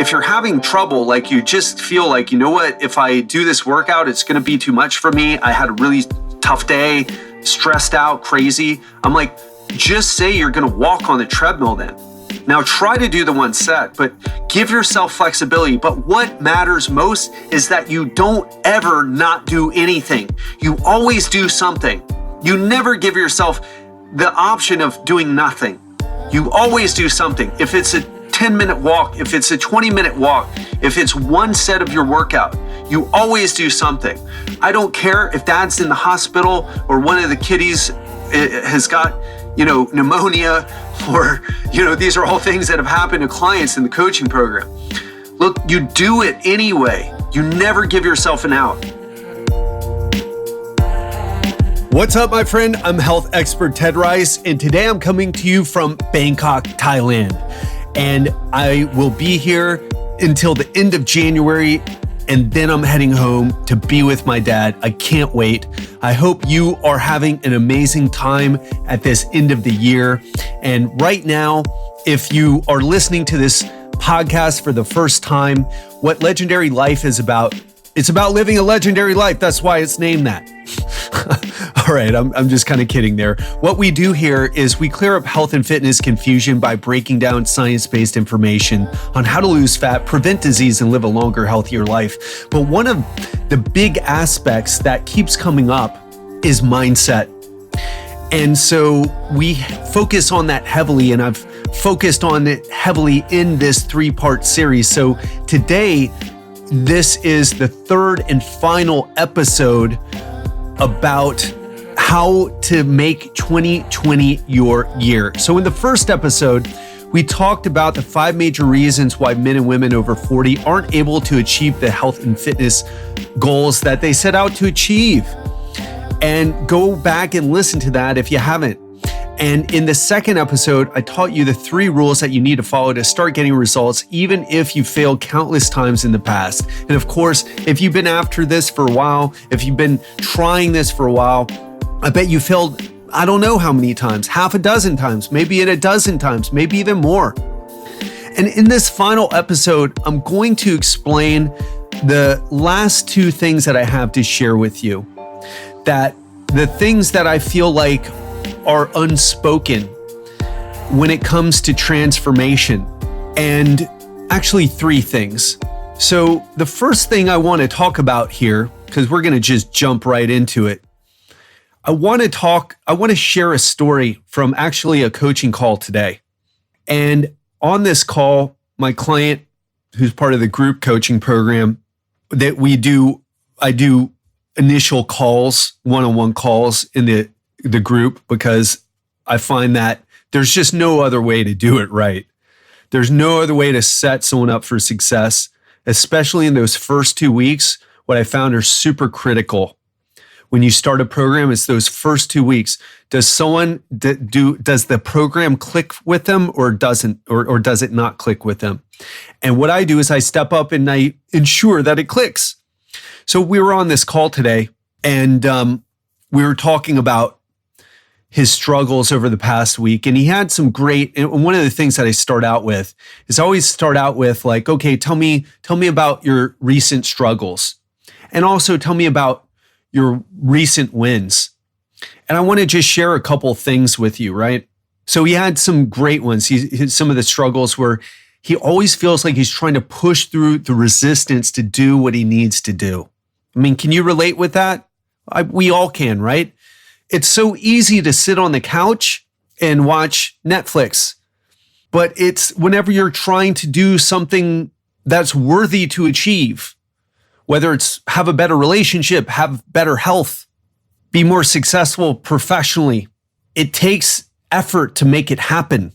if you're having trouble, like you just feel like, you know what, if I do this workout, it's going to be too much for me. I had a really tough day, stressed out, crazy. I'm like, just say you're going to walk on the treadmill then. Now try to do the one set, but give yourself flexibility. But what matters most is that you don't ever not do anything. You always do something. You never give yourself the option of doing nothing. You always do something. If it's a 10-minute walk, if it's a 20-minute walk, if it's one set of your workout, you always do something. I don't care if dad's in the hospital or one of the kiddies has got, pneumonia, or, these are all things that have happened to clients in the coaching program. Look, you do it anyway. You never give yourself an out. What's up, my friend? I'm health expert Ted Rice, and today I'm coming to you from Bangkok, Thailand. And I will be here until the end of January, and then I'm heading home to be with my dad. I can't wait. I hope you are having an amazing time at this end of the year. And right now, if you are listening to this podcast for the first time, what Legendary Life is about, it's about living a legendary life. That's why it's named that. All right, I'm just kind of kidding there. What we do here is we clear up health and fitness confusion by breaking down science-based information on how to lose fat, prevent disease, and live a longer, healthier life. But one of the big aspects that keeps coming up is mindset. And so we focus on that heavily, and I've focused on it heavily in this 3-part series. So today, this is the third and final episode about how to make 2020 your year. So in the first episode, we talked about the 5 major reasons why men and women over 40 aren't able to achieve the health and fitness goals that they set out to achieve. And go back and listen to that if you haven't. And in the second episode, I taught you the 3 rules that you need to follow to start getting results, even if you failed countless times in the past. And of course, if you've been after this for a while, if you've been trying this for a while, I bet you failed, I don't know how many times, half a dozen times, maybe a dozen times, maybe even more. And in this final episode, I'm going to explain the last 2 things that I have to share with you. That the things that I feel like are unspoken when it comes to transformation, and actually 3 things. So the first thing I want to talk about here, because we're going to just jump right into it. I want to share a story from actually a coaching call today. And on this call, my client, who's part of the group coaching program that I do initial calls, one-on-one calls in the group, because I find that there's just no other way to do it right. There's no other way to set someone up for success, especially in those first 2 weeks. What I found are super critical. When you start a program, it's those first 2 weeks. Does the program click with them, or doesn't, or does it not click with them? And what I do is I step up and I ensure that it clicks. So we were on this call today, and we were talking about his struggles over the past week. And he had some and one of the things that I start out with is I always start out with like, okay, tell me about your recent struggles. And also tell me about your recent wins. And I want to just share a couple things with you, right? So he had some great ones. Some of the struggles were he always feels like he's trying to push through the resistance to do what he needs to do. I mean, can you relate with that? We all can, right? It's so easy to sit on the couch and watch Netflix, but it's whenever you're trying to do something that's worthy to achieve, whether it's have a better relationship, have better health, be more successful professionally, it takes effort to make it happen.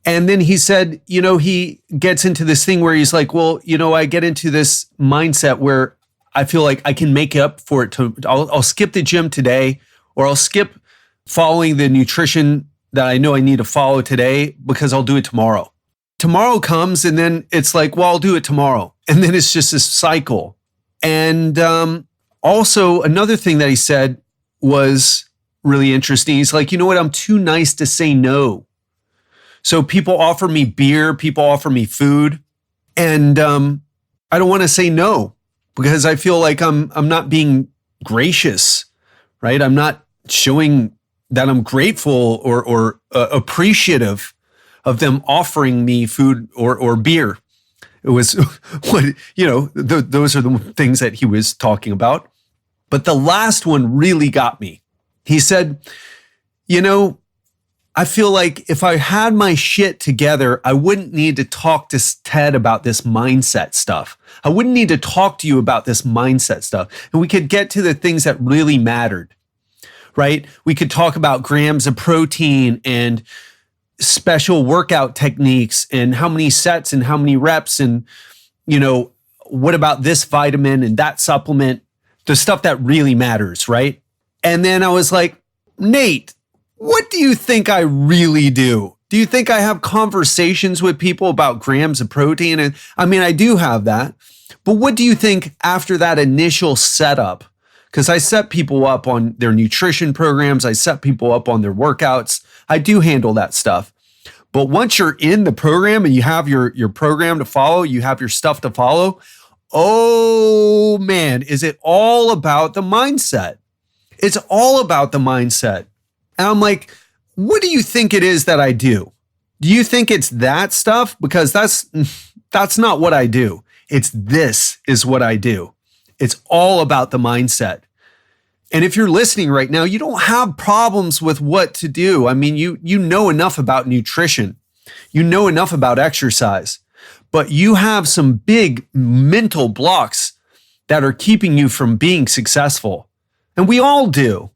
And then he said, he gets into this thing where he's like, well, I get into this mindset where I feel like I can make up for it. I'll skip the gym today, or I'll skip following the nutrition that I know I need to follow today because I'll do it tomorrow. Tomorrow comes, and then it's like, well, I'll do it tomorrow. And then it's just this cycle. And also another thing that he said was really interesting. He's like, you know what? I'm too nice to say no. So people offer me beer, people offer me food, And I don't want to say no because I feel like I'm not being gracious, right? I'm not showing that I'm grateful or appreciative of them offering me food or beer. It was what, those are the things that he was talking about. But the last one really got me. He said, I feel like if I had my shit together, I wouldn't need to talk to Ted about this mindset stuff. I wouldn't need to talk to you about this mindset stuff. And we could get to the things that really mattered, right? We could talk about grams of protein and special workout techniques and how many sets and how many reps and, what about this vitamin and that supplement, the stuff that really matters, right? And then I was like, Nate, what do you think I really do? Do you think I have conversations with people about grams of protein? And I mean, I do have that. But what do you think after that initial setup? Because I set people up on their nutrition programs. I set people up on their workouts. I do handle that stuff. But once you're in the program and you have your program to follow, you have your stuff to follow, oh man, is it all about the mindset? It's all about the mindset. And I'm like, what do you think it is that I do? Do you think it's that stuff? Because that's not what I do. This is what I do. It's all about the mindset. And if you're listening right now, you don't have problems with what to do. I mean, you know enough about nutrition. You know enough about exercise, but you have some big mental blocks that are keeping you from being successful. And we all do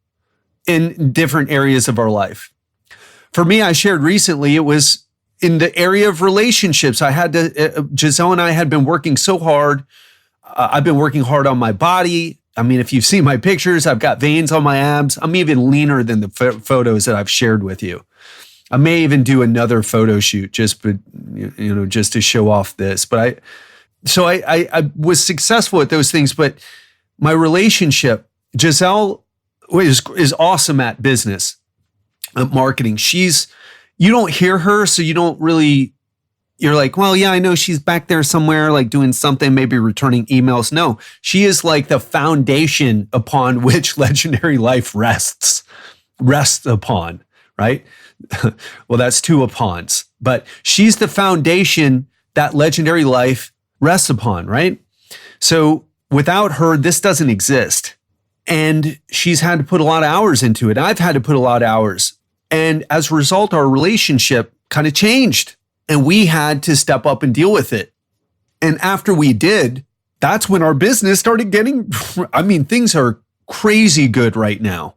in different areas of our life. For me, I shared recently, it was in the area of relationships. Giselle and I had been working so hard. I've been working hard on my body. I mean, if you've seen my pictures, I've got veins on my abs. I'm even leaner than the photos that I've shared with you. I may even do another photo shoot just to show off this. But I was successful at those things. But my relationship, Giselle is awesome at business, at marketing. You don't hear her, so you don't really. You're like, well, yeah, I know she's back there somewhere, like doing something, maybe returning emails. No, she is like the foundation upon which Legendary Life rests upon, right? Well, that's two upons, but she's the foundation that Legendary Life rests upon, right? So without her, this doesn't exist. And she's had to put a lot of hours into it. I've had to put a lot of hours. And as a result, our relationship kind of changed. And we had to step up and deal with it. And after we did, that's when our business started getting, things are crazy good right now.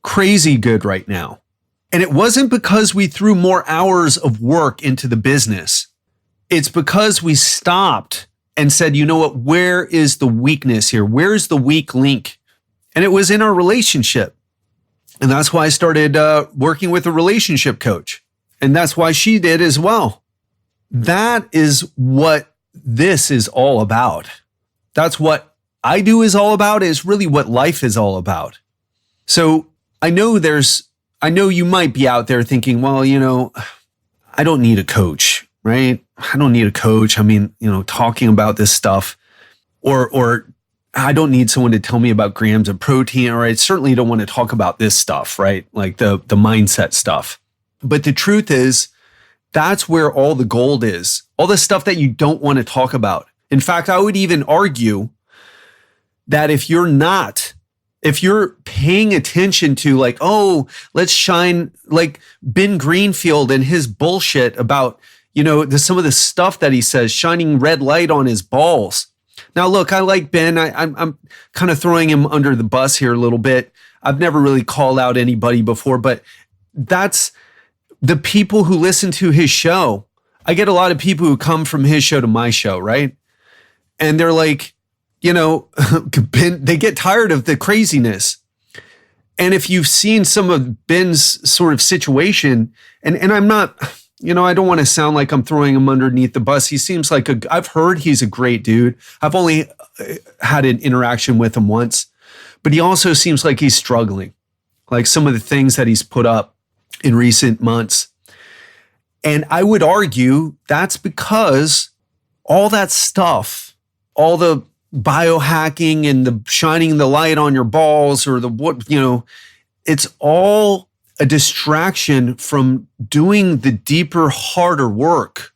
Crazy good right now. And it wasn't because we threw more hours of work into the business. It's because we stopped and said, you know what, where is the weakness here? Where's the weak link? And it was in our relationship. And that's why I started working with a relationship coach. And that's why she did as well. That is what this is all about. That's what I do is all about, is really what life is all about. So I know you might be out there thinking, well, I don't need a coach, right? I don't need a coach. I mean, talking about this stuff or I don't need someone to tell me about grams of protein, or I certainly don't want to talk about this stuff, right? Like the mindset stuff. But the truth is, that's where all the gold is. All the stuff that you don't want to talk about. In fact, I would even argue that if you're paying attention to like, oh, let's shine like Ben Greenfield and his bullshit about, some of the stuff that he says, shining red light on his balls. Now, look, I like Ben. I'm kind of throwing him under the bus here a little bit. I've never really called out anybody before, but that's the people who listen to his show. I get a lot of people who come from his show to my show, right? And they're like, Ben, they get tired of the craziness. And if you've seen some of Ben's sort of situation, and I'm not, I don't want to sound like I'm throwing him underneath the bus. He seems like I've heard he's a great dude. I've only had an interaction with him once, but he also seems like he's struggling. Like some of the things that he's put up in recent months. And I would argue that's because all that stuff, all the biohacking and the shining the light on your balls or it's all a distraction from doing the deeper, harder work.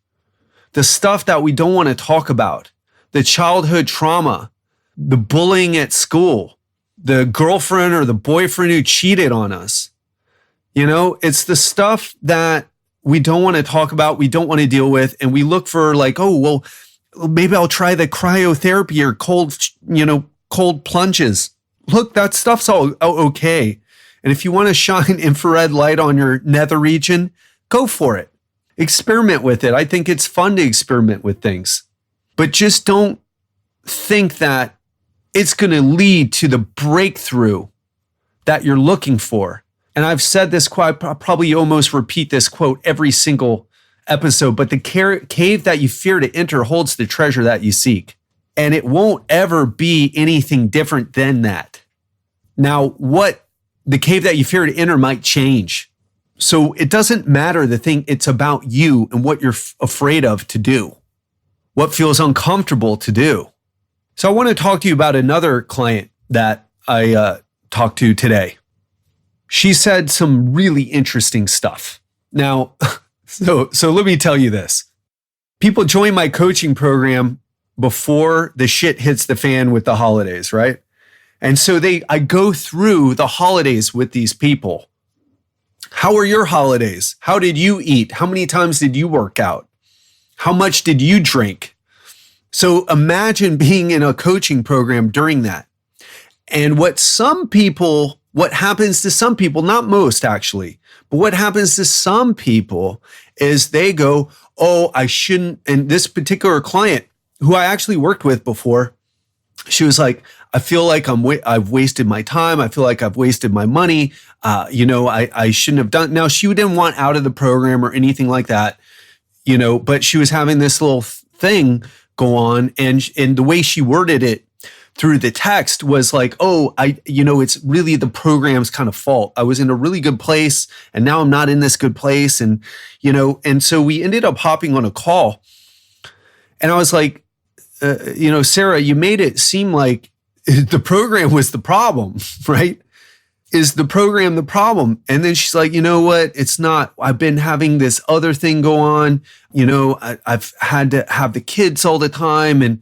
The stuff that we don't want to talk about, the childhood trauma, the bullying at school, the girlfriend or the boyfriend who cheated on us. It's the stuff that we don't want to talk about, we don't want to deal with, and we look for like, oh, well, maybe I'll try the cryotherapy or cold plunges. Look, that stuff's all okay. And if you want to shine infrared light on your nether region, go for it. Experiment with it. I think it's fun to experiment with things. But just don't think that it's going to lead to the breakthrough that you're looking for. And I've said this quite, I'll probably almost repeat this quote every single episode, but the cave that you fear to enter holds the treasure that you seek. And it won't ever be anything different than that. Now, what the cave that you fear to enter might change. So it doesn't matter the thing, it's about you and what you're afraid of to do, what feels uncomfortable to do. So I want to talk to you about another client that I talked to today. She said some really interesting stuff. Now, so let me tell you this. People join my coaching program before the shit hits the fan with the holidays, right? And so I go through the holidays with these people. How are your holidays? How did you eat? How many times did you work out? How much did you drink? So imagine being in a coaching program during that. And what happens to some people, not most actually, but what happens to some people is they go, oh, I shouldn't. And this particular client who I actually worked with before, she was like, I feel like I've wasted my time. I feel like I've wasted my money. I shouldn't have done. Now, she didn't want out of the program or anything like that, but she was having this little thing go on. And the way she worded it through the text was like, oh, it's really the program's kind of fault. I was in a really good place and now I'm not in this good place. And so we ended up hopping on a call and I was like, Sarah, you made it seem like the program was the problem, right? Is the program the problem? And then she's like, you know what? It's not. I've been having this other thing go on. I've had to have the kids all the time. And,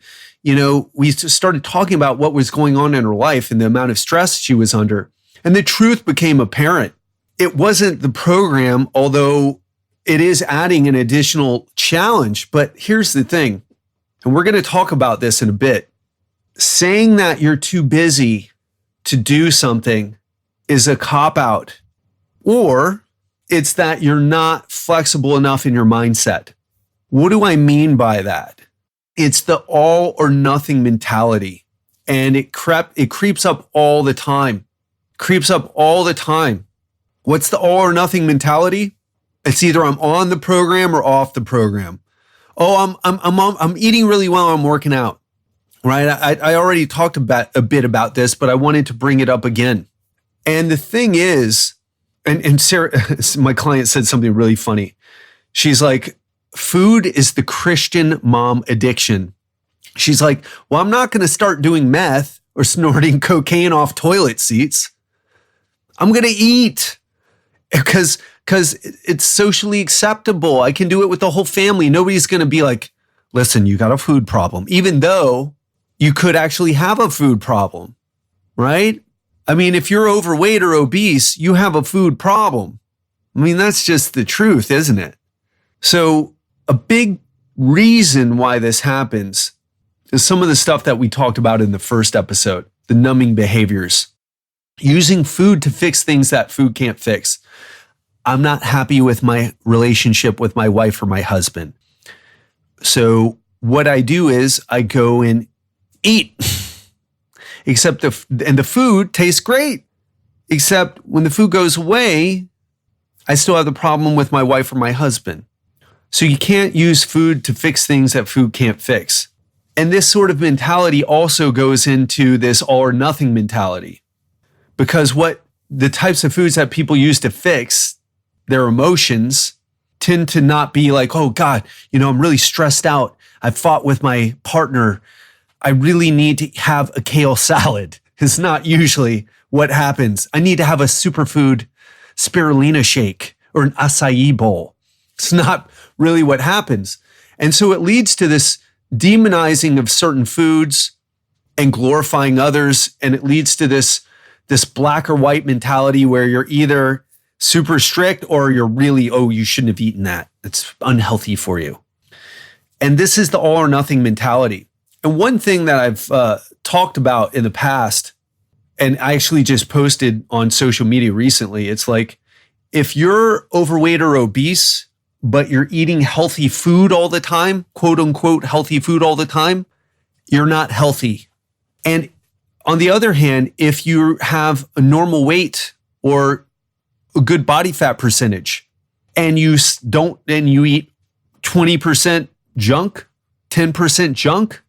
we just started talking about what was going on in her life and the amount of stress she was under. And the truth became apparent. It wasn't the program, although it is adding an additional challenge. But here's the thing, and we're going to talk about this in a bit. Saying that you're too busy to do something is a cop-out, or it's that you're not flexible enough in your mindset. What do I mean by that? It's the all or nothing mentality, and it creeps up all the time. What's the all or nothing mentality? It's either I'm on the program or off the program. Oh, I'm eating really well. I'm working out. Right? I already talked about a bit about this, but I wanted to bring it up again. And the thing is, and Sarah, my client said something really funny. She's like, food is the Christian mom addiction. She's like, well, I'm not going to start doing meth or snorting cocaine off toilet seats. I'm going to eat because it's socially acceptable. I can do it with the whole family. Nobody's going to be like, listen, you got a food problem, even though you could actually have a food problem, right? I mean, if you're overweight or obese, you have a food problem. I mean, that's just the truth, isn't it? So a big reason why this happens is some of the stuff that we talked about in the first episode, the numbing behaviors, using food to fix things that food can't fix. I'm not happy with my relationship with my wife or my husband. So what I do is I go and eat, except the food tastes great, except when the food goes away, I still have the problem with my wife or my husband. So you can't use food to fix things that food can't fix. And this sort of mentality also goes into this all or nothing mentality, because what the types of foods that people use to fix their emotions tend to not be like, oh God, I'm really stressed out. I fought with my partner. I really need to have a kale salad. It's not usually what happens. I need to have a superfood spirulina shake or an acai bowl. It's not really what happens. And so it leads to this demonizing of certain foods and glorifying others. And it leads to this black or white mentality where you're either super strict or you're really, oh, you shouldn't have eaten that. It's unhealthy for you. And this is the all or nothing mentality. And one thing that I've talked about in the past, and I actually just posted on social media recently, it's like, if you're overweight or obese, but you're eating healthy food all the time, quote unquote, healthy food all the time, you're not healthy. And on the other hand, if you have a normal weight or a good body fat percentage and you eat 20% junk, 10% junk,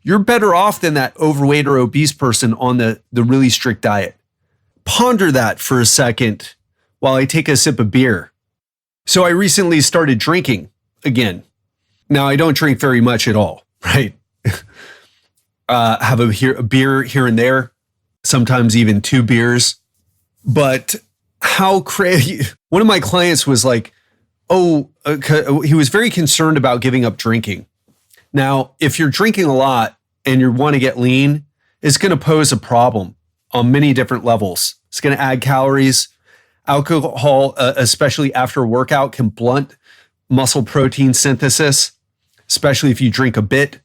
you're better off than that overweight or obese person on the really strict diet. Ponder that for a second while I take a sip of beer. So I recently started drinking again. Now I don't drink very much at all, right? Have a beer here and there, sometimes even 2 beers. But how crazy! One of my clients was like, he was very concerned about giving up drinking. Now, if you're drinking a lot and you want to get lean, it's going to pose a problem on many different levels. It's going to add calories. Alcohol, especially after a workout, can blunt muscle protein synthesis, especially if you drink a bit.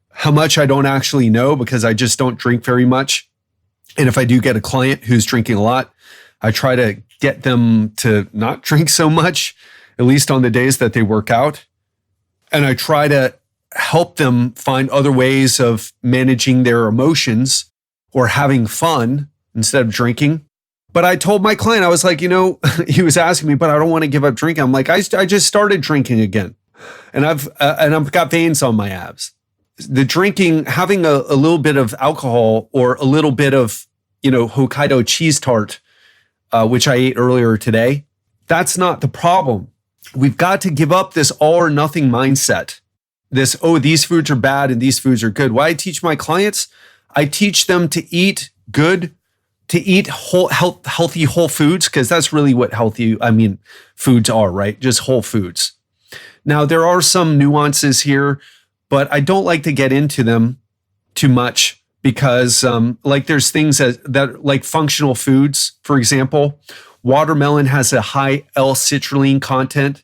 How much, I don't actually know because I just don't drink very much. And if I do get a client who's drinking a lot, I try to get them to not drink so much, at least on the days that they work out. And I try to help them find other ways of managing their emotions or having fun instead of drinking. But I told my client, I was like, he was asking me, but I don't want to give up drinking. I'm like, I just started drinking again. And I've got veins on my abs. The drinking, having a little bit of alcohol or a little bit of, Hokkaido cheese tart, which I ate earlier today, that's not the problem. We've got to give up this all or nothing mindset. This, these foods are bad and these foods are good. Why I teach my clients, I teach them to eat good, to eat healthy whole foods, because that's really what foods are, right? Just whole foods. Now, there are some nuances here, but I don't like to get into them too much because there's things that like functional foods, for example, watermelon has a high L-citrulline content,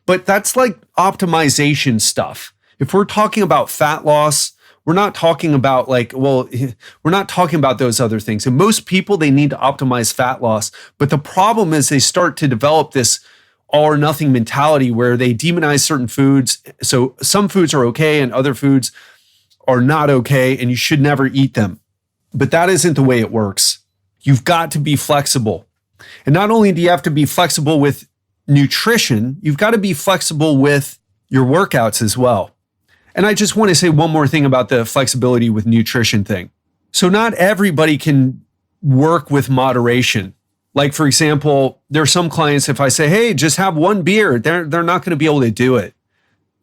but that's like optimization stuff. If we're talking about fat loss, we're not talking about we're not talking about those other things. And most people, they need to optimize fat loss. But the problem is they start to develop this all or nothing mentality where they demonize certain foods. So some foods are okay and other foods are not okay and you should never eat them. But that isn't the way it works. You've got to be flexible. And not only do you have to be flexible with nutrition, you've got to be flexible with your workouts as well. And I just want to say one more thing about the flexibility with nutrition thing. So not everybody can work with moderation. Like, for example, there are some clients, if I say, hey, just have one beer, they're not going to be able to do it.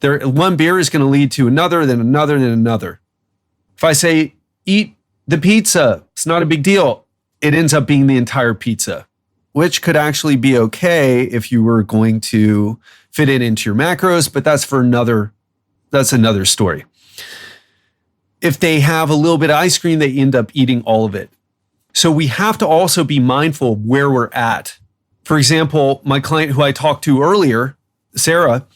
One beer is going to lead to another, then another, then another. If I say, eat the pizza, it's not a big deal. It ends up being the entire pizza, which could actually be okay if you were going to fit it into your macros, but that's another story. If they have a little bit of ice cream, they end up eating all of it. So we have to also be mindful of where we're at. For example, my client who I talked to earlier, Sarah,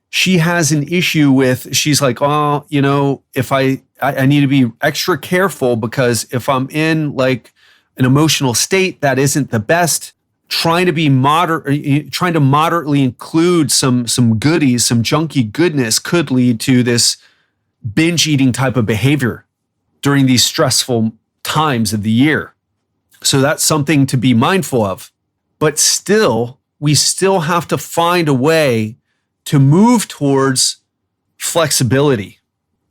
she has an issue with, she's like, if I need to be extra careful because if I'm in like an emotional state that isn't the best, trying to moderately include some goodies, some junky goodness could lead to this binge eating type of behavior during these stressful times of the year. So that's something to be mindful of. But still, we still have to find a way to move towards flexibility.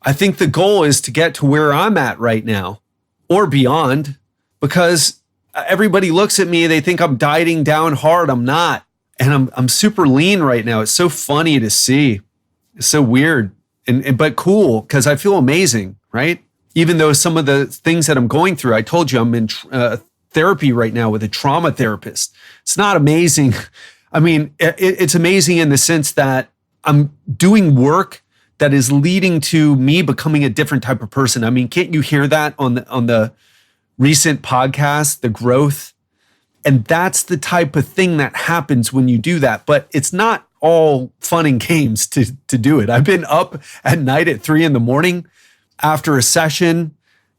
I think the goal is to get to where I'm at right now or beyond, because everybody looks at me, they think I'm dieting down hard. I'm not. And I'm super lean right now. It's so funny to see. It's so weird. but cool, because I feel amazing, right? Even though some of the things that I'm going through, I told you I'm in therapy right now with a trauma therapist. It's not amazing. I mean, it's amazing in the sense that I'm doing work that is leading to me becoming a different type of person. I mean, can't you hear that on the recent podcast, The Growth? And that's the type of thing that happens when you do that. But it's not all fun and games to do it. I've been up at night at 3 a.m. after a session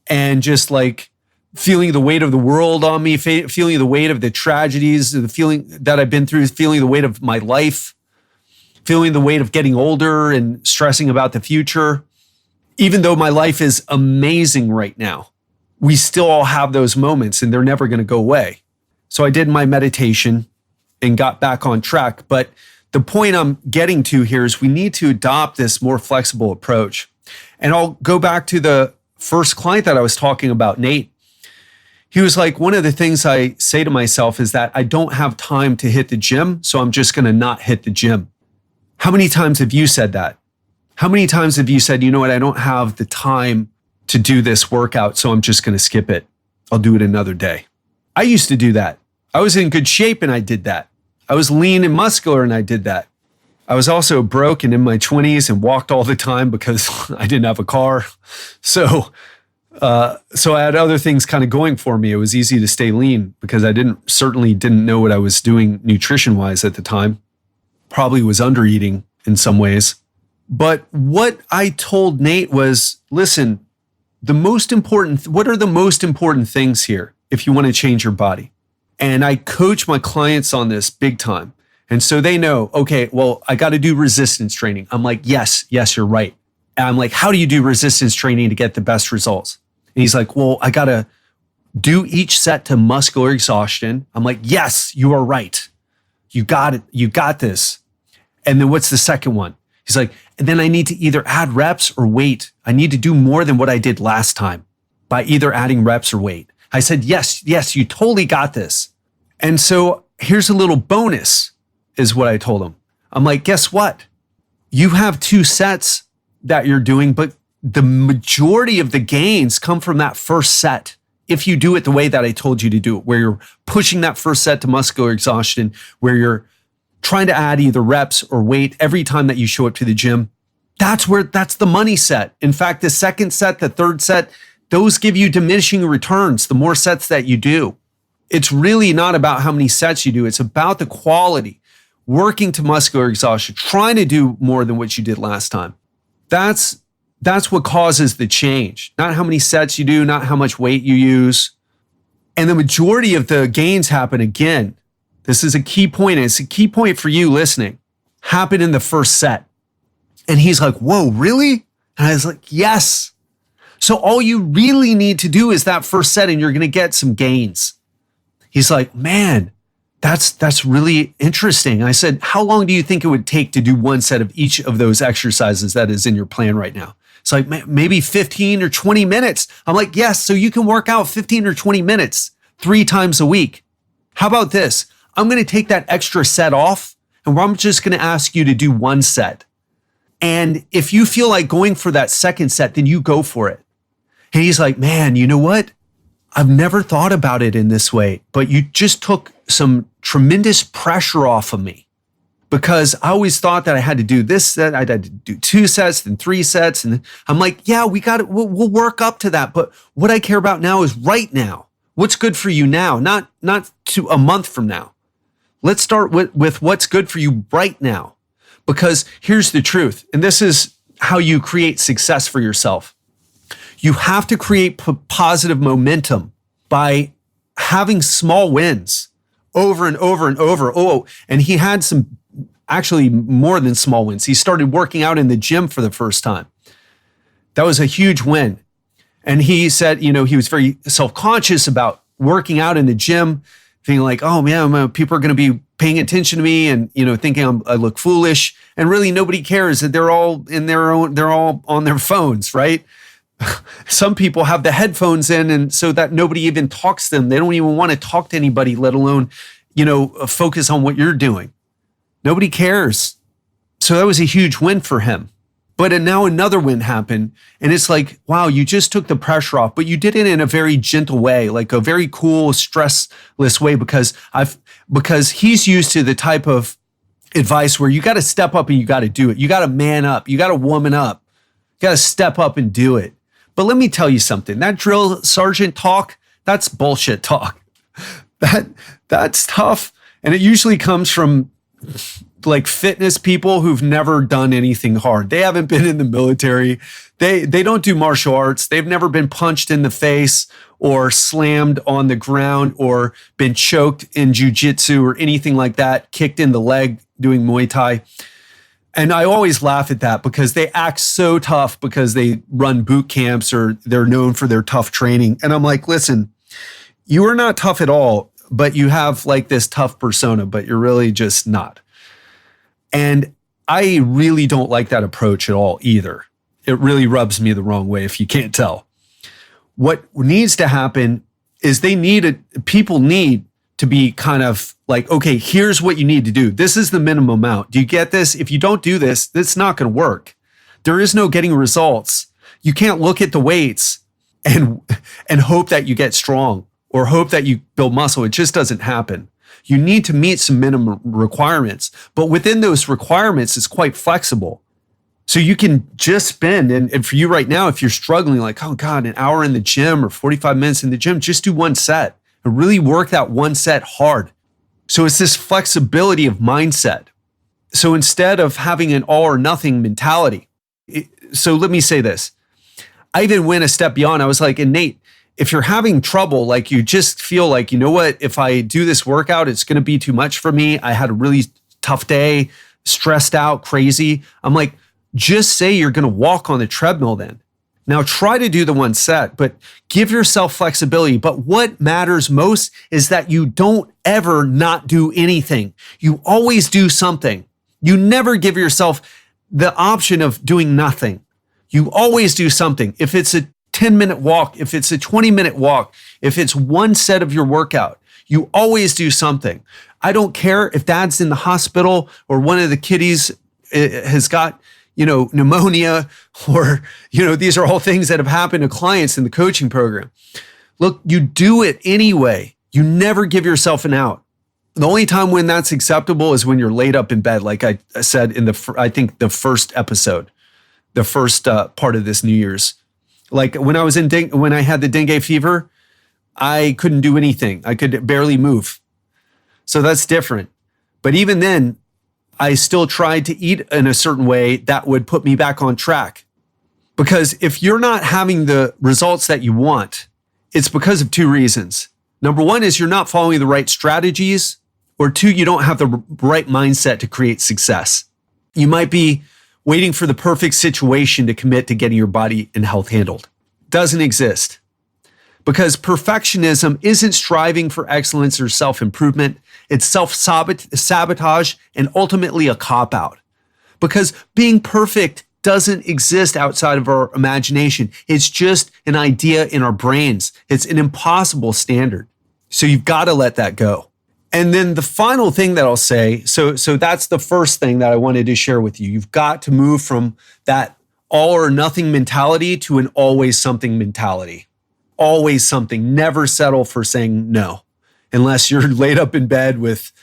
and just like feeling the weight of the world on me, feeling the weight of the tragedies, the feeling that I've been through, feeling the weight of my life, feeling the weight of getting older and stressing about the future. Even though my life is amazing right now, we still all have those moments and they're never going to go away. So I did my meditation and got back on track. But the point I'm getting to here is we need to adopt this more flexible approach. And I'll go back to the first client that I was talking about, Nate. He was like, one of the things I say to myself is that I don't have time to hit the gym, so I'm just going to not hit the gym. How many times have you said that? How many times have you said, you know what, I don't have the time to do this workout, so I'm just going to skip it. I'll do it another day. I used to do that. I was in good shape and I did that. I was lean and muscular and I did that. I was also broke and in my 20s and walked all the time because I didn't have a car. So I had other things kind of going for me. It was easy to stay lean because I certainly didn't know what I was doing nutrition-wise at the time. Probably was under-eating in some ways. But what I told Nate was, listen, what are the most important things here if you want to change your body? And I coach my clients on this big time. And so they know, okay, well, I got to do resistance training. I'm like, yes, you're right. And I'm like, how do you do resistance training to get the best results? And he's like, well, I got to do each set to muscular exhaustion. I'm like, yes, you are right. You got it. You got this. And then what's the second one? He's like, and then I need to either add reps or weight. I need to do more than what I did last time by either adding reps or weight. I said, yes, you totally got this. And so here's a little bonus is what I told him. I'm like, guess what? You have 2 sets that you're doing, but the majority of the gains come from that first set. If you do it the way that I told you to do it, where you're pushing that first set to muscular exhaustion, where you're trying to add either reps or weight every time that you show up to the gym, that's the money set. In fact, the second set, the third set, those give you diminishing returns the more sets that you do. It's really not about how many sets you do. It's about the quality, working to muscular exhaustion, trying to do more than what you did last time. That's what causes the change. Not how many sets you do, not how much weight you use. And the majority of the gains happen, again, this is a key point, and it's a key point for you listening, happen in the first set. And he's like, whoa, really? And I was like, yes. So all you really need to do is that first set and you're going to get some gains. He's like, man, that's really interesting. I said, how long do you think it would take to do one set of each of those exercises that is in your plan right now? It's like, maybe 15 or 20 minutes. I'm like, yes, so you can work out 15 or 20 minutes 3 times a week. How about this? I'm going to take that extra set off and I'm just going to ask you to do 1 set. And if you feel like going for that second set, then you go for it. And he's like, man, you know what? I've never thought about it in this way, but you just took some tremendous pressure off of me because I always thought that I had to do this set. I had to do 2 sets, then 3 sets. And I'm like, yeah, we got it. We'll work up to that. But what I care about now is right now. What's good for you now, not to a month from now. Let's start with what's good for you right now. Because here's the truth. And this is how you create success for yourself. You have to create positive momentum by having small wins over and over and over. Oh, and he had some, actually more than small wins. He started working out in the gym for the first time. That was a huge win. And he said, he was very self-conscious about working out in the gym, feeling like, oh man, people are going to be paying attention to me and, thinking I look foolish. And really nobody cares that they're all on their phones, right? Some people have the headphones in and so that nobody even talks to them. They don't even want to talk to anybody, let alone, focus on what you're doing. Nobody cares. So that was a huge win for him. But now another win happened. And it's like, wow, you just took the pressure off, but you did it in a very gentle way, like a very cool, stressless way, because he's used to the type of advice where you got to step up and you got to do it. You got to man up. You got to woman up. You got to step up and do it. But let me tell you something. That drill sergeant talk, that's bullshit talk. That's tough. And it usually comes from like fitness people who've never done anything hard. They haven't been in the military. They don't do martial arts. They've never been punched in the face or slammed on the ground or been choked in jujitsu or anything like that, kicked in the leg doing Muay Thai. And I always laugh at that because they act so tough because they run boot camps or they're known for their tough training. And I'm like, listen, you are not tough at all, but you have like this tough persona, but you're really just not. And I really don't like that approach at all either. It really rubs me the wrong way if you can't tell. What needs to happen is people need to be kind of like, okay, here's what you need to do. This is the minimum amount. Do you get this? If you don't do this, it's not going to work. There is no getting results. You can't look at the weights and hope that you get strong or hope that you build muscle. It just doesn't happen. You need to meet some minimum requirements, but within those requirements, it's quite flexible. So you can just spend, and for you right now, if you're struggling, like, oh God, an hour in the gym or 45 minutes in the gym, just do one set and really work that one set hard. So it's this flexibility of mindset. So instead of having an all or nothing mentality, so let me say this. I even went a step beyond. I was like, and Nate, if you're having trouble, like you just feel like, you know what, if I do this workout, it's going to be too much for me. I had a really tough day, stressed out, crazy. I'm like, just say you're going to walk on the treadmill then. Now try to do the one set, but give yourself flexibility. But what matters most is that you don't ever not do anything. You always do something. You never give yourself the option of doing nothing. You always do something. If it's a 10-minute walk, if it's a 20-minute walk, if it's one set of your workout, you always do something. I don't care if dad's in the hospital or one of the kiddies has got, pneumonia or, these are all things that have happened to clients in the coaching program. Look, you do it anyway. You never give yourself an out. The only time when that's acceptable is when you're laid up in bed, like I said in the first episode, the first part of this New Year's. Like when I was when I had the dengue fever, I couldn't do anything. I could barely move. So that's different. But even then, I still tried to eat in a certain way that would put me back on track. Because if you're not having the results that you want, it's because of two reasons. Number one is you're not following the right strategies, or two, you don't have the right mindset to create success. You might be waiting for the perfect situation to commit to getting your body and health handled. Doesn't exist. Because perfectionism isn't striving for excellence or self-improvement. It's self-sabotage and ultimately a cop-out. Because being perfect doesn't exist outside of our imagination. It's just an idea in our brains. It's an impossible standard. So you've got to let that go. And then the final thing that I'll say, so that's the first thing that I wanted to share with you. You've got to move from that all or nothing mentality to an always something mentality. Always something. Never settle for saying no, unless you're laid up in bed with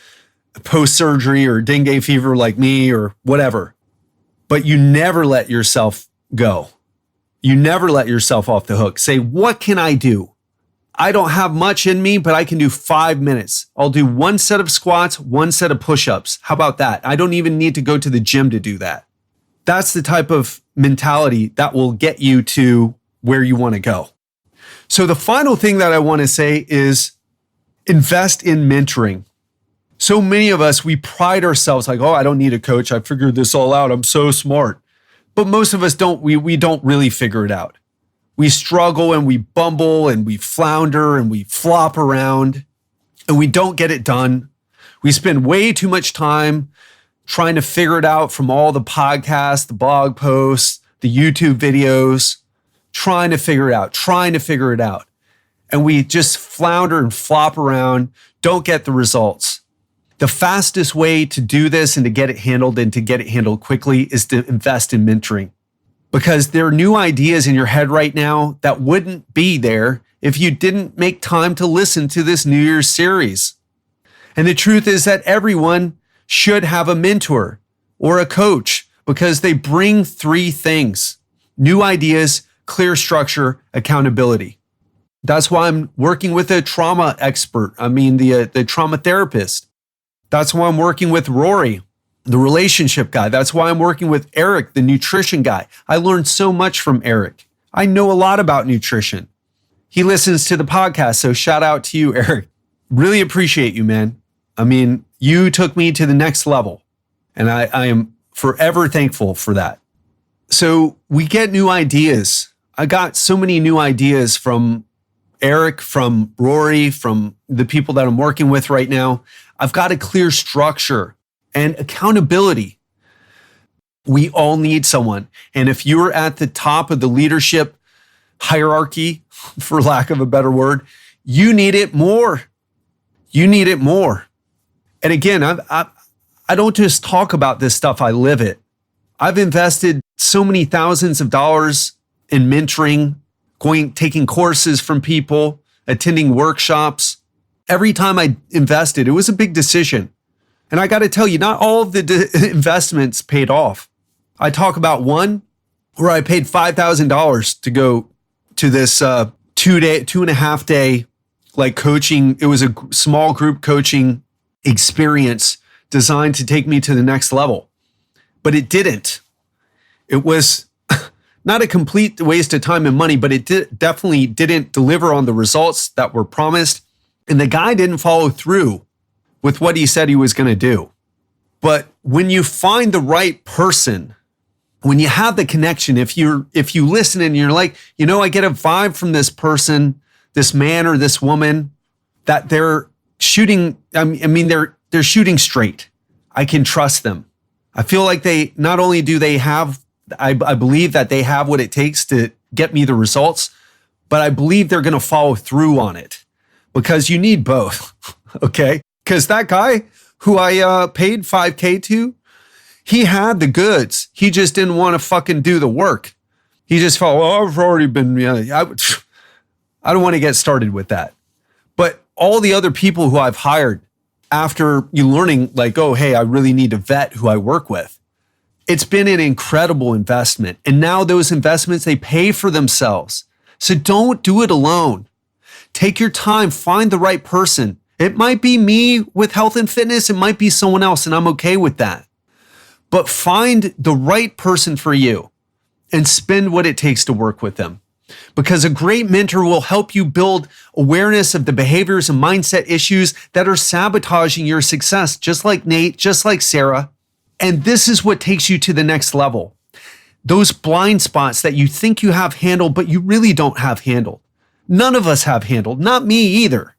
post-surgery or dengue fever like me or whatever. But you never let yourself go. You never let yourself off the hook. Say, what can I do? I don't have much in me, but I can do 5 minutes. I'll do one set of squats, one set of push-ups. How about that? I don't even need to go to the gym to do that. That's the type of mentality that will get you to where you want to go. So the final thing that I want to say is invest in mentoring. So many of us, we pride ourselves like, oh, I don't need a coach. I figured this all out. I'm so smart. But most of us don't, we don't really figure it out. We struggle and we bumble and we flounder and we flop around and we don't get it done. We spend way too much time trying to figure it out from all the podcasts, the blog posts, the YouTube videos, trying to figure it out. And we just flounder and flop around, don't get the results. The fastest way to do this and to get it handled and to get it handled quickly is to invest in mentoring. because there are new ideas in your head right now that wouldn't be there if you didn't make time to listen to this New Year's series. And the truth is that everyone should have a mentor or a coach because they bring three things: new ideas, clear structure, accountability. That's why I'm working with a trauma expert. The trauma therapist. That's why I'm working with Rory, the relationship guy. That's why I'm working with Eric, the nutrition guy. I learned so much from Eric. I know a lot about nutrition. He listens to the podcast, so shout out to you, Eric. Really appreciate you, man. You took me to the next level, and I am forever thankful for that. So we get new ideas. I got so many new ideas from Eric, from Rory, from the people that I'm working with right now. I've got a clear structure and accountability. We all need someone. And if you're at the top of the leadership hierarchy, for lack of a better word, you need it more. You need it more. And again, I don't just talk about this stuff, I live it. I've invested so many thousands of dollars in mentoring, taking courses from people, attending workshops. Every time I invested, it was a big decision. And I got to tell you, not all of the investments paid off. I talk about one where I paid $5,000 to go to this 2.5 day coaching. It was a small group coaching experience designed to take me to the next level. But it didn't. It was not a complete waste of time and money, but it definitely didn't deliver on the results that were promised. And the guy didn't follow through with what he said he was going to do. But when you find the right person, when you have the connection, if you listen and you're like, I get a vibe from this person, this man or this woman, that they're shooting, they're shooting straight. I can trust them. I feel like they, not only do they have, I believe that they have what it takes to get me the results, but I believe they're going to follow through on it, because you need both. Okay. Because that guy who I paid $5,000 to, he had the goods. He just didn't want to fucking do the work. He just felt, I've already been, I don't want to get started with that. But all the other people who I've hired after you learning hey, I really need to vet who I work with. It's been an incredible investment. And now those investments, they pay for themselves. So don't do it alone. Take your time, find the right person. It might be me with health and fitness. It might be someone else, and I'm okay with that. But find the right person for you and spend what it takes to work with them. Because a great mentor will help you build awareness of the behaviors and mindset issues that are sabotaging your success, just like Nate, just like Sarah. And this is what takes you to the next level. Those blind spots that you think you have handled, but you really don't have handled. None of us have handled, not me either.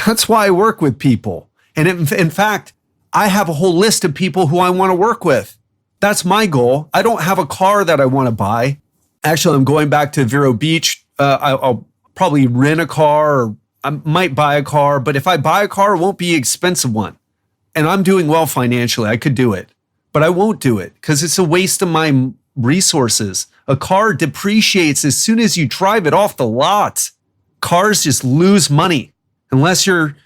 That's why I work with people. And in fact, I have a whole list of people who I want to work with. That's my goal. I don't have a car that I want to buy. Actually, I'm going back to Vero Beach. I'll probably rent a car, or I might buy a car. But if I buy a car, it won't be an expensive one. And I'm doing well financially. I could do it. But I won't do it because it's a waste of my resources. A car depreciates as soon as you drive it off the lot. Cars just lose money unless you're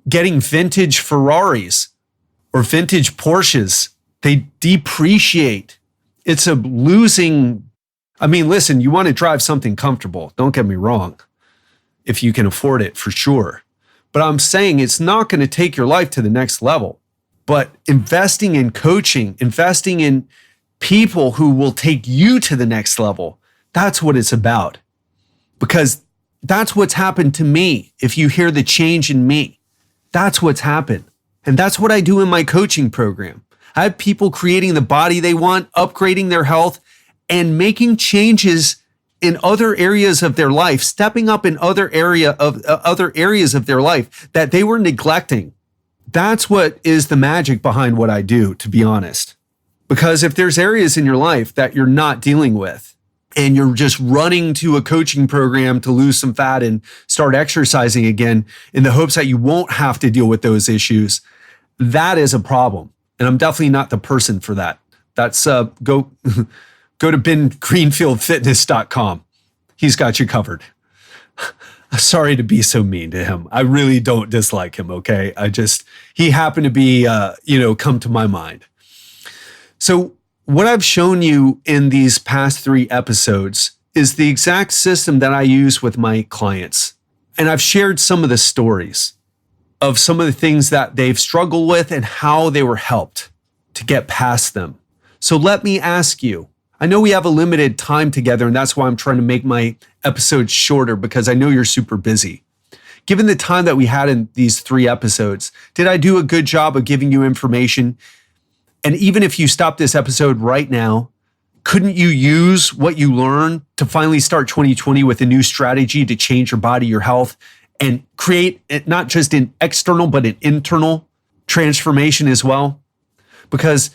getting vintage Ferraris or vintage Porsches. They depreciate. It's a losing. Listen, you want to drive something comfortable. Don't get me wrong. If you can afford it, for sure. But I'm saying it's not going to take your life to the next level. But investing in coaching, investing in people who will take you to the next level, that's what it's about. Because that's what's happened to me. If you hear the change in me, that's what's happened. And that's what I do in my coaching program. I have people creating the body they want, upgrading their health, and making changes in other areas of their life, stepping up in other areas of their life that they were neglecting. That's what is the magic behind what I do, to be honest. Because if there's areas in your life that you're not dealing with, and you're just running to a coaching program to lose some fat and start exercising again in the hopes that you won't have to deal with those issues, that is a problem. And I'm definitely not the person for that. That's go go to bengreenfieldfitness.com. He's got you covered. Sorry to be so mean to him. I really don't dislike him, okay? He happened to be, come to my mind. So what I've shown you in these past 3 episodes is the exact system that I use with my clients. And I've shared some of the stories of some of the things that they've struggled with and how they were helped to get past them. So let me ask you, I know we have a limited time together, and that's why I'm trying to make my episodes shorter, because I know you're super busy. Given the time that we had in these 3 episodes, did I do a good job of giving you information? And even if you stop this episode right now, couldn't you use what you learned to finally start 2020 with a new strategy to change your body, your health, and create not just an external, but an internal transformation as well? Because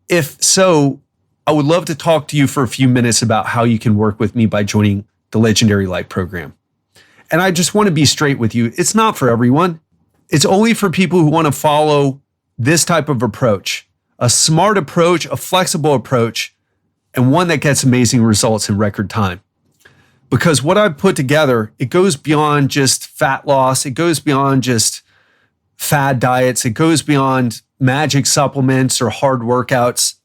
if so, I would love to talk to you for a few minutes about how you can work with me by joining the Legendary Life program. And I just want to be straight with you. It's not for everyone. It's only for people who want to follow this type of approach, a smart approach, a flexible approach, and one that gets amazing results in record time. Because what I've put together, it goes beyond just fat loss. It goes beyond just fad diets. It goes beyond magic supplements or hard workouts.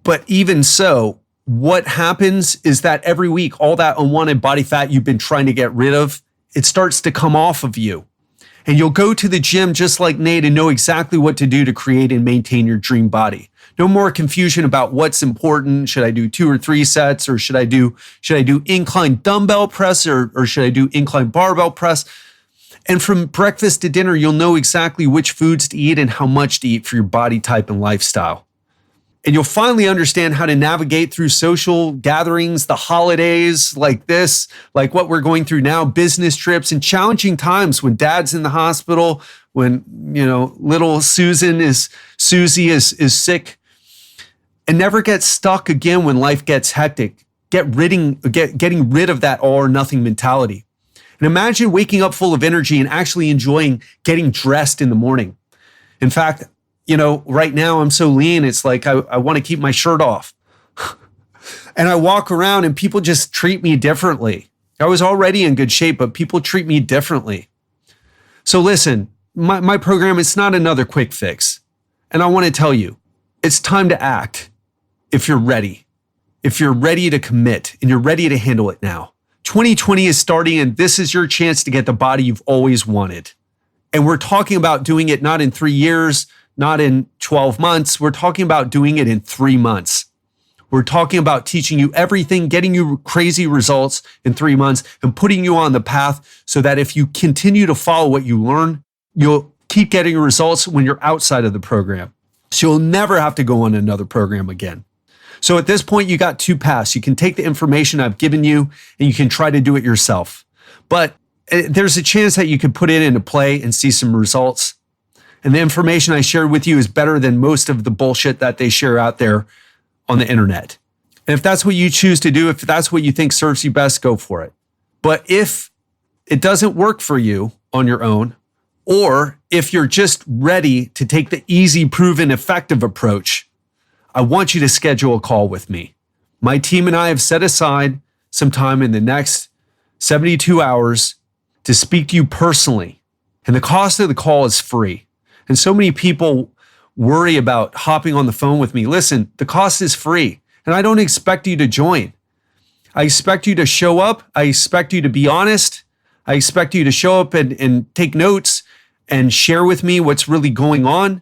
But even so, what happens is that every week, all that unwanted body fat you've been trying to get rid of, it starts to come off of you. And you'll go to the gym just like Nate and know exactly what to do to create and maintain your dream body. No more confusion about what's important. Should I do 2 or 3 sets, or should I do incline dumbbell press, or should I do incline barbell press? And from breakfast to dinner, you'll know exactly which foods to eat and how much to eat for your body type and lifestyle. And you'll finally understand how to navigate through social gatherings, the holidays like this, like what we're going through now, business trips, and challenging times when dad's in the hospital, when, little Susie is sick, and never get stuck again when life gets hectic. Getting rid of that all or nothing mentality. And imagine waking up full of energy and actually enjoying getting dressed in the morning. In fact, right now I'm so lean, it's like I want to keep my shirt off. And I walk around and people just treat me differently. I was already in good shape, but people treat me differently. So listen, my program, it's not another quick fix. And I want to tell you, it's time to act if you're ready. If you're ready to commit and you're ready to handle it now. 2020 is starting, and this is your chance to get the body you've always wanted. And we're talking about doing it not in 3 years, not in 12 months. We're talking about doing it in 3 months. We're talking about teaching you everything, getting you crazy results in 3 months, and putting you on the path so that if you continue to follow what you learn, you'll keep getting results when you're outside of the program. So you'll never have to go on another program again. So at this point, you got 2 paths. You can take the information I've given you and you can try to do it yourself. But there's a chance that you could put it into play and see some results. And the information I shared with you is better than most of the bullshit that they share out there on the internet. And if that's what you choose to do, if that's what you think serves you best, go for it. But if it doesn't work for you on your own, or if you're just ready to take the easy, proven, effective approach, I want you to schedule a call with me. My team and I have set aside some time in the next 72 hours to speak to you personally. And the cost of the call is free. And so many people worry about hopping on the phone with me. Listen, the cost is free. And I don't expect you to join. I expect you to show up. I expect you to be honest. I expect you to show up and take notes and share with me what's really going on.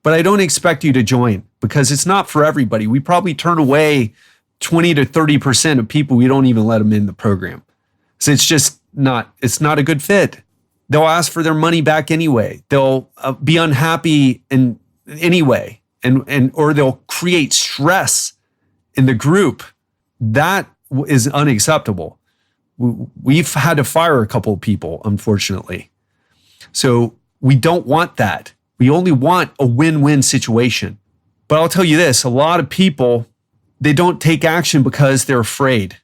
But I don't expect you to join because it's not for everybody. We probably turn away 20 to 30% of people. We don't even let them in the program. So it's not a good fit. They'll ask for their money back anyway. They'll be unhappy anyway, or they'll create stress in the group. That is unacceptable. We've had to fire a couple of people, unfortunately. So we don't want that. We only want a win-win situation. But I'll tell you this, a lot of people, they don't take action because they're afraid.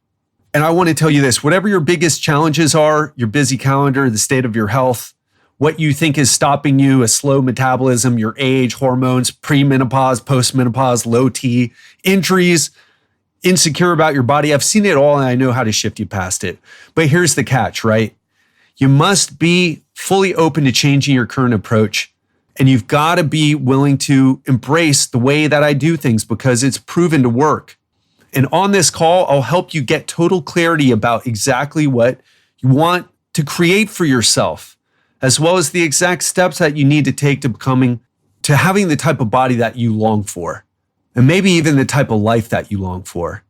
And I want to tell you this, whatever your biggest challenges are, your busy calendar, the state of your health, what you think is stopping you, a slow metabolism, your age, hormones, premenopause, postmenopause, low T, injuries, insecure about your body. I've seen it all and I know how to shift you past it. But here's the catch, right? You must be fully open to changing your current approach. And you've got to be willing to embrace the way that I do things because it's proven to work. And on this call, I'll help you get total clarity about exactly what you want to create for yourself, as well as the exact steps that you need to take to having the type of body that you long for, and maybe even the type of life that you long for.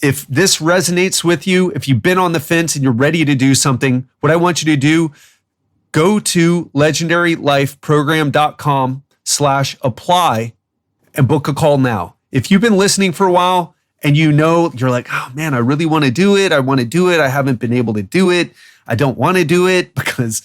If this resonates with you, if you've been on the fence and you're ready to do something, what I want you to do, go to legendarylifeprogram.com/apply and book a call now. If you've been listening for a while and you know, you're like, oh man, I really want to do it. I want to do it. I haven't been able to do it. I don't want to do it because,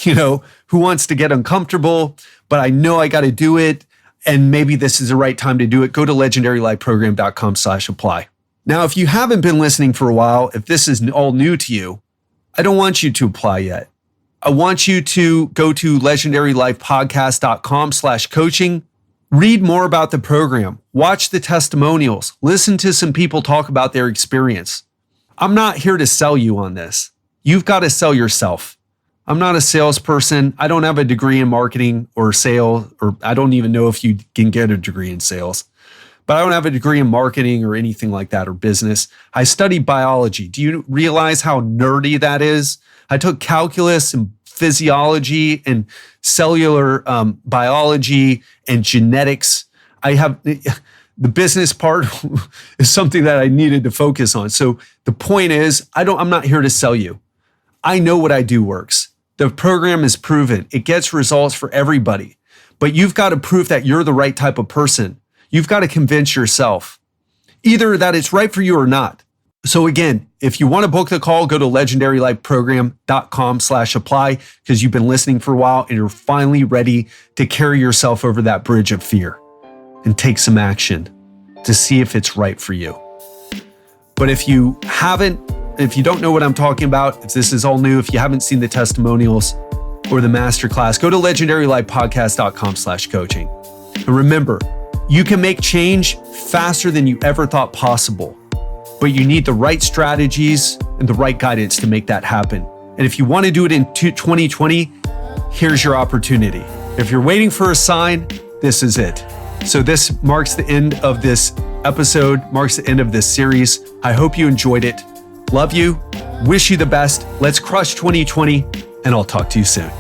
who wants to get uncomfortable? But I know I got to do it. And maybe this is the right time to do it. Go to legendarylifeprogram.com/apply. Now, if you haven't been listening for a while, if this is all new to you, I don't want you to apply yet. I want you to go to legendarylifepodcast.com/coaching, read more about the program, watch the testimonials, listen to some people talk about their experience. I'm not here to sell you on this. You've got to sell yourself. I'm not a salesperson. I don't have a degree in marketing or sales, or I don't even know if you can get a degree in sales. But I don't have a degree in marketing or anything like that or business. I studied biology. Do you realize how nerdy that is? I took calculus and physiology and cellular biology and genetics. I have the business part is something that I needed to focus on. So the point is, I'm not here to sell you. I know what I do works. The program is proven. It gets results for everybody. But you've got to prove that you're the right type of person. You've got to convince yourself either that it's right for you or not. So again, if you want to book the call, go to legendarylifeprogram.com/apply because you've been listening for a while and you're finally ready to carry yourself over that bridge of fear and take some action to see if it's right for you. But if you don't know what I'm talking about, if this is all new, if you haven't seen the testimonials or the masterclass, go to legendarylifepodcast.com/coaching. And remember, you can make change faster than you ever thought possible, but you need the right strategies and the right guidance to make that happen. And if you want to do it in 2020, here's your opportunity. If you're waiting for a sign, this is it. So this marks the end of this episode, marks the end of this series. I hope you enjoyed it. Love you. Wish you the best. Let's crush 2020, and I'll talk to you soon.